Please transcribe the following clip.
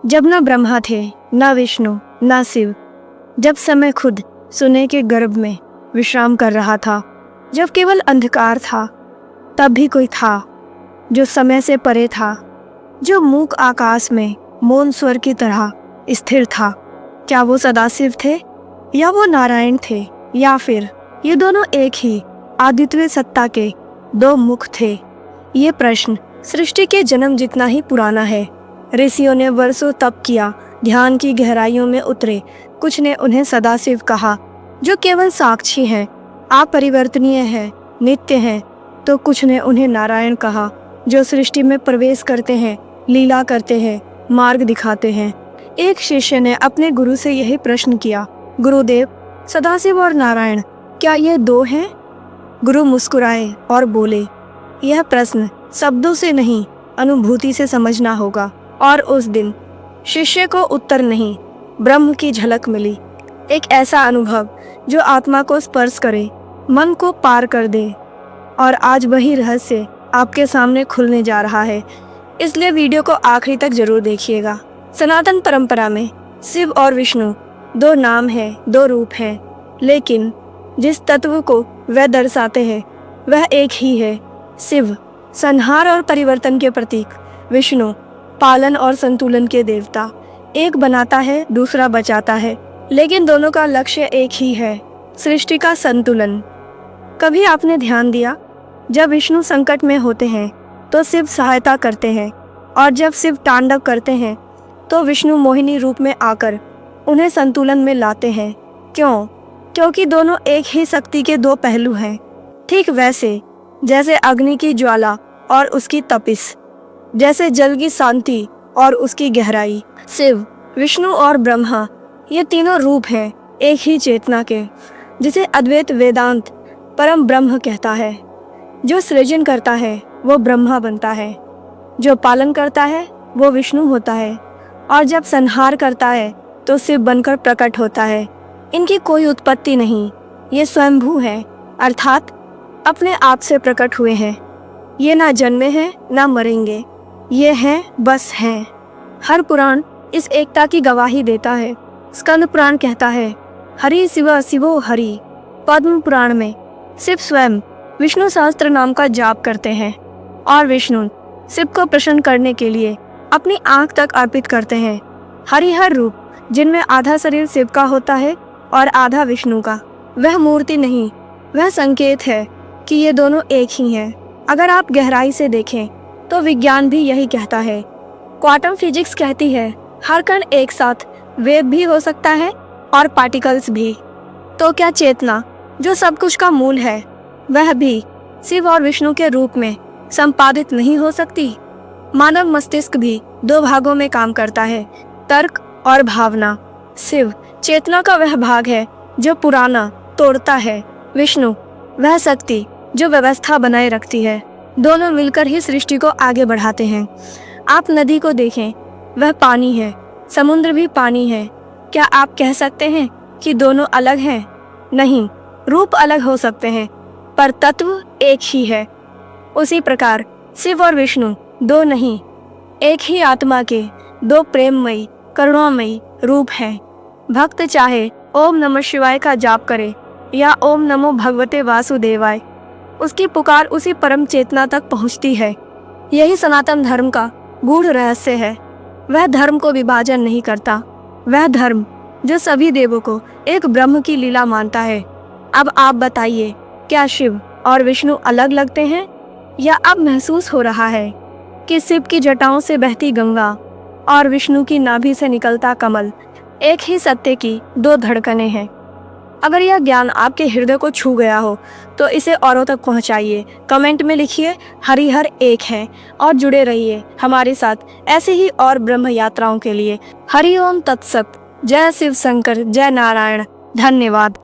जब न ब्रह्मा थे, न विष्णु, न शिव, जब समय खुद सोने के गर्भ में विश्राम कर रहा था, जब केवल अंधकार था, तब भी कोई था जो समय से परे था, जो मूक आकाश में मौन स्वर की तरह स्थिर था। क्या वो सदाशिव थे या वो नारायण थे, या फिर ये दोनों एक ही अद्वितीय सत्ता के दो मुख थे? ये प्रश्न सृष्टि के जन्म जितना ही पुराना है। ऋषियों ने वर्षों तप किया, ध्यान की गहराइयों में उतरे। कुछ ने उन्हें सदाशिव कहा, जो केवल साक्षी हैं, अपरिवर्तनीय हैं, नित्य हैं, तो कुछ ने उन्हें नारायण कहा, जो सृष्टि में प्रवेश करते हैं, लीला करते हैं, मार्ग दिखाते हैं। एक शिष्य ने अपने गुरु से यही प्रश्न किया, गुरुदेव, सदाशिव और नारायण क्या ये दो हैं? गुरु मुस्कुराए और बोले, यह प्रश्न शब्दों से नहीं, अनुभूति से समझना होगा। और उस दिन शिष्य को उत्तर नहीं, ब्रह्म की झलक मिली। एक ऐसा अनुभव जो आत्मा को स्पर्श करे, मन को पार कर दे। और आज वही रहस्य आपके सामने खुलने जा रहा है, इसलिए वीडियो को आखिरी तक जरूर देखिएगा। सनातन परंपरा में शिव और विष्णु दो नाम हैं, दो रूप हैं, लेकिन जिस तत्व को वह दर्शाते हैं वह एक ही है। शिव संहार और परिवर्तन के प्रतीक, विष्णु पालन और संतुलन के देवता। एक बनाता है, दूसरा बचाता है, लेकिन दोनों का लक्ष्य एक ही है, सृष्टि का संतुलन। कभी आपने ध्यान दिया, जब विष्णु संकट में होते हैं तो शिव सहायता करते हैं, और जब शिव तांडव करते हैं तो विष्णु मोहिनी रूप में आकर उन्हें संतुलन में लाते हैं। क्यों? क्योंकि दोनों एक ही शक्ति के दो पहलू हैं। ठीक वैसे जैसे अग्नि की ज्वाला और उसकी तपिश, जैसे जल की शांति और उसकी गहराई, शिव, विष्णु और ब्रह्मा ये तीनों रूप हैं एक ही चेतना के, जिसे अद्वैत वेदांत परम ब्रह्म कहता है। जो सृजन करता है वो ब्रह्मा बनता है, जो पालन करता है वो विष्णु होता है, और जब संहार करता है तो शिव बनकर प्रकट होता है। इनकी कोई उत्पत्ति नहीं, ये स्वयंभू है, अर्थात अपने आप से प्रकट हुए हैं। ये ना जन्मे हैं ना मरेंगे, ये हैं, बस हैं। हर पुराण इस एकता की गवाही देता है। स्कंद पुराण कहता है, हरि शिव शिवो हरि। पद्म पुराण में शिव स्वयं विष्णु सहस्त्र नाम का जाप करते हैं, और विष्णु शिव को प्रसन्न करने के लिए अपनी आंख तक अर्पित करते हैं। हरिहर रूप, जिनमें आधा शरीर शिव का होता है और आधा विष्णु का, वह मूर्ति नहीं, वह संकेत है कि ये दोनों एक ही हैं। अगर आप गहराई से देखें तो विज्ञान भी यही कहता है। क्वांटम फिजिक्स कहती है हर कण एक साथ वेव भी हो सकता है और पार्टिकल्स भी। तो क्या चेतना, जो सब कुछ का मूल है, वह भी शिव और विष्णु के रूप में संपादित नहीं हो सकती? मानव मस्तिष्क भी दो भागों में काम करता है, तर्क और भावना। शिव चेतना का वह भाग है जो पुराना तोड़ता है, विष्णु वह शक्ति जो व्यवस्था बनाए रखती है। दोनों मिलकर ही सृष्टि को आगे बढ़ाते हैं। आप नदी को देखें, वह पानी है, समुद्र भी पानी है। क्या आप कह सकते हैं कि दोनों अलग हैं? नहीं, रूप अलग हो सकते हैं, पर तत्व एक ही है। उसी प्रकार शिव और विष्णु दो नहीं, एक ही आत्मा के दो प्रेममयी, करुणामयी रूप हैं। भक्त चाहे ओम नमः शिवाय का जाप करे या ओम नमो भगवते वासुदेवाय, उसकी पुकार उसी परम चेतना तक पहुंचती है। यही सनातन धर्म का गूढ़ रहस्य है। वह धर्म को विभाजन नहीं करता, वह धर्म जो सभी देवों को एक ब्रह्म की लीला मानता है। अब आप बताइए, क्या शिव और विष्णु अलग लगते हैं, या अब महसूस हो रहा है कि शिव की जटाओं से बहती गंगा और विष्णु की नाभि से निकलता कमल एक ही सत्य की दो धड़कनें हैं? अगर यह ज्ञान आपके हृदय को छू गया हो तो इसे औरों तक पहुंचाइए। कमेंट में लिखिए हरिहर एक है, और जुड़े रहिए हमारे साथ ऐसे ही और ब्रह्म यात्राओं के लिए। हरि ओम तत्सत। जय शिव शंकर, जय नारायण। धन्यवाद।